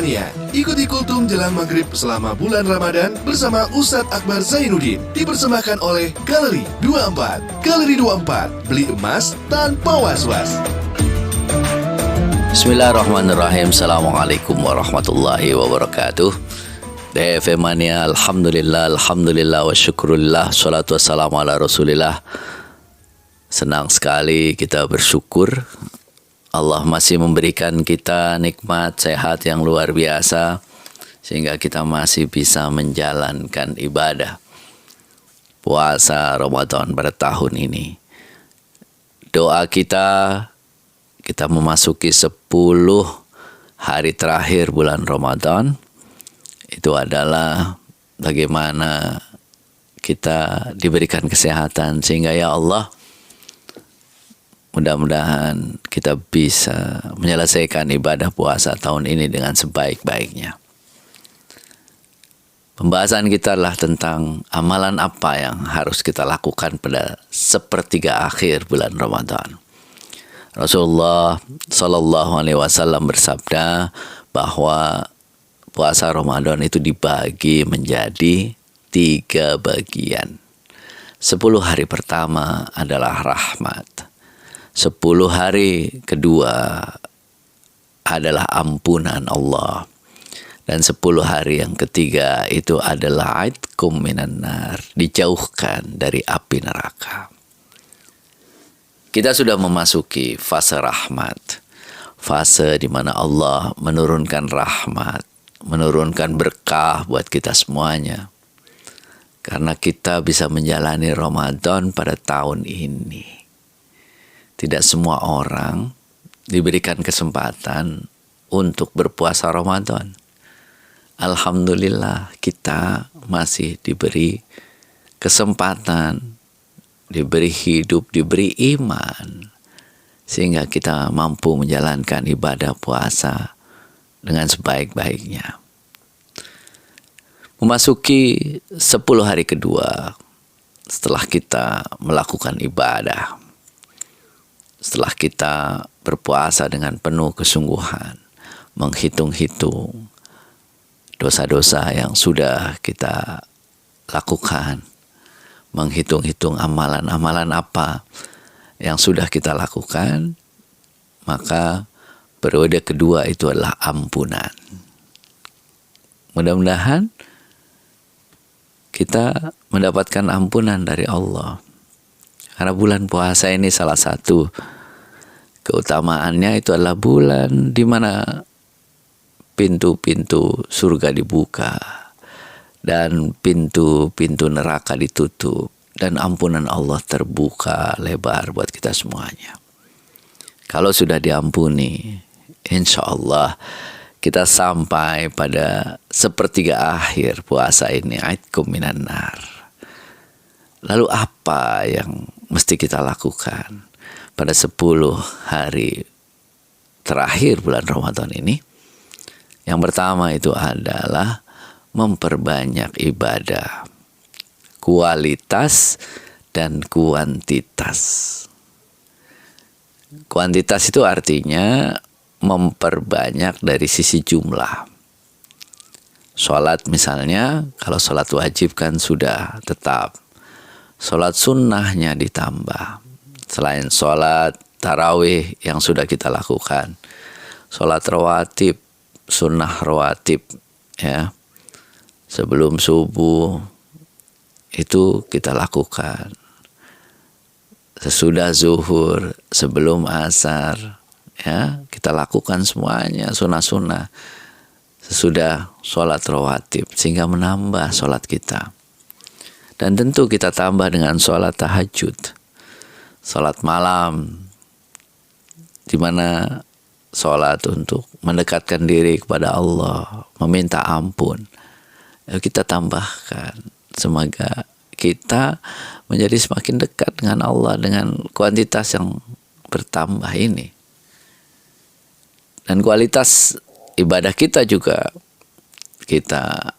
Mania. Ikuti kultum jelang maghrib selama bulan Ramadan bersama Ustadz Akbar Zainuddin. Dipersembahkan oleh Galeri 24. Galeri 24, beli emas tanpa was-was. Bismillahirrahmanirrahim. Assalamualaikum warahmatullahi wabarakatuh. DFM Mania, alhamdulillah wa syukurillah, salatu wassalamu ala rasulillah. Senang sekali kita bersyukur Allah masih memberikan kita nikmat sehat yang luar biasa sehingga kita masih bisa menjalankan ibadah puasa Ramadan pada tahun ini. Doa kita memasuki 10 hari terakhir bulan Ramadan. Itu adalah bagaimana kita diberikan kesehatan sehingga ya Allah, mudah-mudahan kita bisa menyelesaikan ibadah puasa tahun ini dengan sebaik-baiknya. Pembahasan kita adalah tentang amalan apa yang harus kita lakukan pada sepertiga akhir bulan Ramadan. Rasulullah Sallallahu Alaihi Wasallam bersabda bahwa puasa Ramadan itu dibagi menjadi 3 bagian. 10 hari pertama adalah rahmat. 10 hari kedua adalah ampunan Allah. Dan 10 hari yang ketiga itu adalah aitkum minan nar, dijauhkan dari api neraka. Kita sudah memasuki fase rahmat. Fase di mana Allah menurunkan rahmat, menurunkan berkah buat kita semuanya. Karena kita bisa menjalani Ramadan pada tahun ini. Tidak semua orang diberikan kesempatan untuk berpuasa Ramadan. Alhamdulillah kita masih diberi kesempatan, diberi hidup, diberi iman. Sehingga kita mampu menjalankan ibadah puasa dengan sebaik-baiknya. Memasuki 10 hari kedua setelah kita melakukan ibadah. Setelah kita berpuasa dengan penuh kesungguhan, menghitung-hitung dosa-dosa yang sudah kita lakukan, menghitung-hitung amalan-amalan apa yang sudah kita lakukan, maka periode kedua itu adalah ampunan. Mudah-mudahan kita mendapatkan ampunan dari Allah. Karena bulan puasa ini salah satu keutamaannya itu adalah bulan di mana pintu-pintu surga dibuka dan pintu-pintu neraka ditutup dan ampunan Allah terbuka lebar buat kita semuanya. Kalau sudah diampuni, insya Allah kita sampai pada sepertiga akhir puasa ini, aitkum minan nar. Lalu apa yang mesti kita lakukan pada 10 hari terakhir bulan Ramadan ini? Yang pertama itu adalah memperbanyak ibadah. Kualitas dan kuantitas. Kuantitas itu artinya memperbanyak dari sisi jumlah. Sholat misalnya, kalau sholat wajib kan sudah tetap. Sholat sunnahnya ditambah. Selain sholat tarawih yang sudah kita lakukan. Sholat rawatib, sunnah rawatib, ya. Sebelum subuh itu kita lakukan. Sesudah zuhur, sebelum asar, ya, kita lakukan semuanya sunnah-sunnah. Sesudah sholat rawatib, sehingga menambah sholat kita. Dan tentu kita tambah dengan sholat tahajud, sholat malam, di mana sholat untuk mendekatkan diri kepada Allah, meminta ampun. Kita tambahkan, semoga kita menjadi semakin dekat dengan Allah dengan kuantitas yang bertambah ini. Dan kualitas ibadah kita juga kita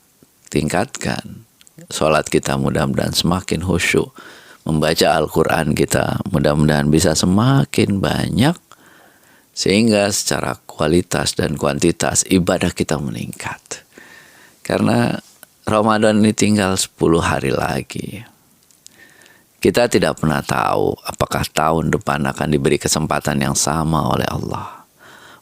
tingkatkan. Sholat kita mudah-mudahan semakin khusyuk. Membaca Al-Quran kita mudah-mudahan bisa semakin banyak. Sehingga secara kualitas dan kuantitas ibadah kita meningkat. Karena Ramadan ini tinggal 10 hari lagi. Kita tidak pernah tahu apakah tahun depan akan diberi kesempatan yang sama oleh Allah.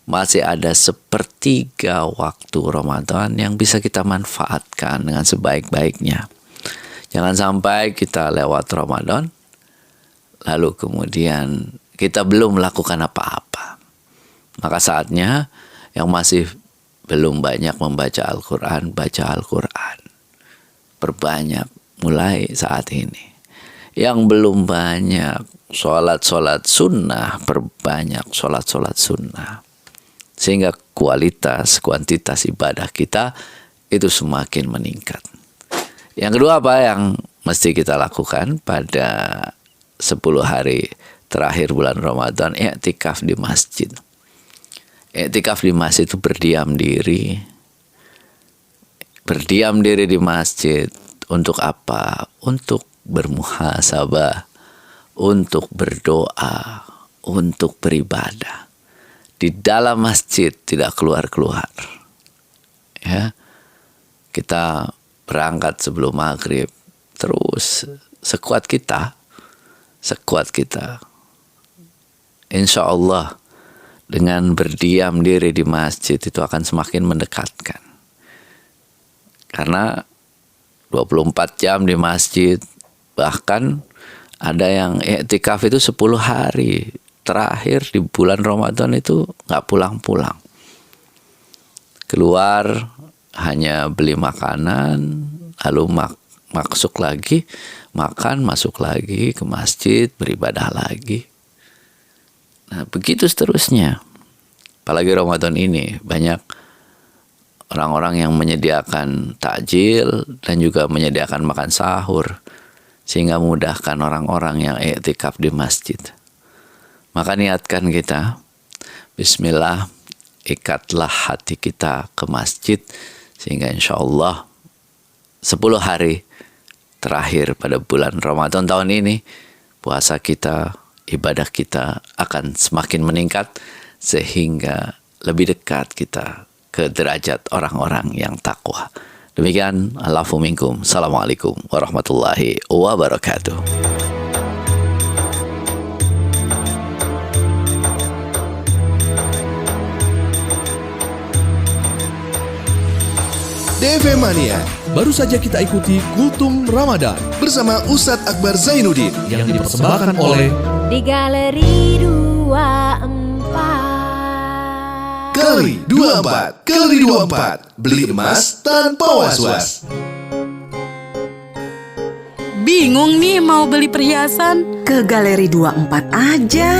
Masih ada sepertiga waktu Ramadan yang bisa kita manfaatkan dengan sebaik-baiknya. Jangan sampai kita lewat Ramadan, lalu kemudian kita belum melakukan apa-apa. Maka saatnya yang masih belum banyak membaca Al-Quran, baca Al-Quran. Perbanyak mulai saat ini. Yang belum banyak sholat sunnah, perbanyak sholat sunnah. Sehingga kualitas, kuantitas ibadah kita itu semakin meningkat. Yang kedua apa yang mesti kita lakukan pada 10 hari terakhir bulan Ramadan? I'tikaf di masjid. I'tikaf di masjid itu berdiam diri. Berdiam diri di masjid untuk apa? Untuk bermuhasabah, untuk berdoa, untuk beribadah. Di dalam masjid tidak keluar-keluar. Ya. Kita berangkat sebelum maghrib, terus sekuat kita. Insya Allah dengan berdiam diri di masjid itu akan semakin mendekatkan. Karena 24 jam di masjid, bahkan ada yang i'tikaf itu 10 hari terakhir di bulan Ramadan itu nggak pulang-pulang. Keluar hanya beli makanan, lalu masuk lagi, makan, masuk lagi ke masjid, beribadah lagi. Nah, begitu seterusnya. Apalagi Ramadan ini banyak orang-orang yang menyediakan takjil dan juga menyediakan makan sahur sehingga memudahkan orang-orang yang i'tikaf di masjid. Maka niatkan kita, bismillah, ikatlah hati kita ke masjid sehingga insya Allah 10 hari terakhir pada bulan Ramadan tahun ini puasa kita, ibadah kita akan semakin meningkat sehingga lebih dekat kita ke derajat orang-orang yang takwa. Demikian, alafu minkum. Assalamualaikum warahmatullahi wabarakatuh. DV Mania. Baru saja kita ikuti Kultum Ramadan Bersama Ustadz Akbar Zainuddin. yang dipersembahkan oleh di Galeri 24. Galeri 24. Galeri 24. Beli emas tanpa was-was. Bingung nih mau beli perhiasan. Ke Galeri 24 aja.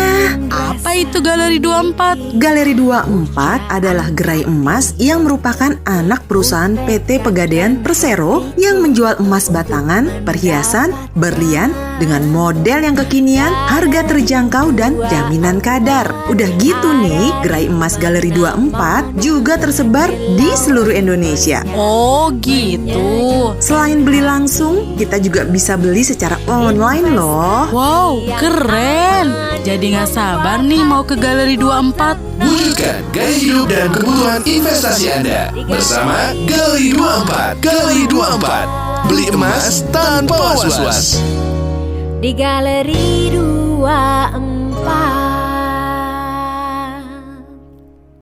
Apa itu Galeri 24? Galeri 24 adalah gerai emas yang merupakan anak perusahaan PT Pegadaian Persero yang menjual emas batangan, perhiasan, berlian dengan model yang kekinian, harga terjangkau dan jaminan kadar. Udah gitu nih, gerai emas Galeri 24 juga tersebar di seluruh Indonesia. Oh gitu. Selain beli langsung, kita juga bisa beli secara online loh. Wow, keren. Jadi gak sabar nih mau ke Galeri 24. Wujudkan gaya hidup dan kebutuhan investasi Anda bersama Galeri 24. Galeri 24. Beli emas tanpa was-was. Di Galeri 24.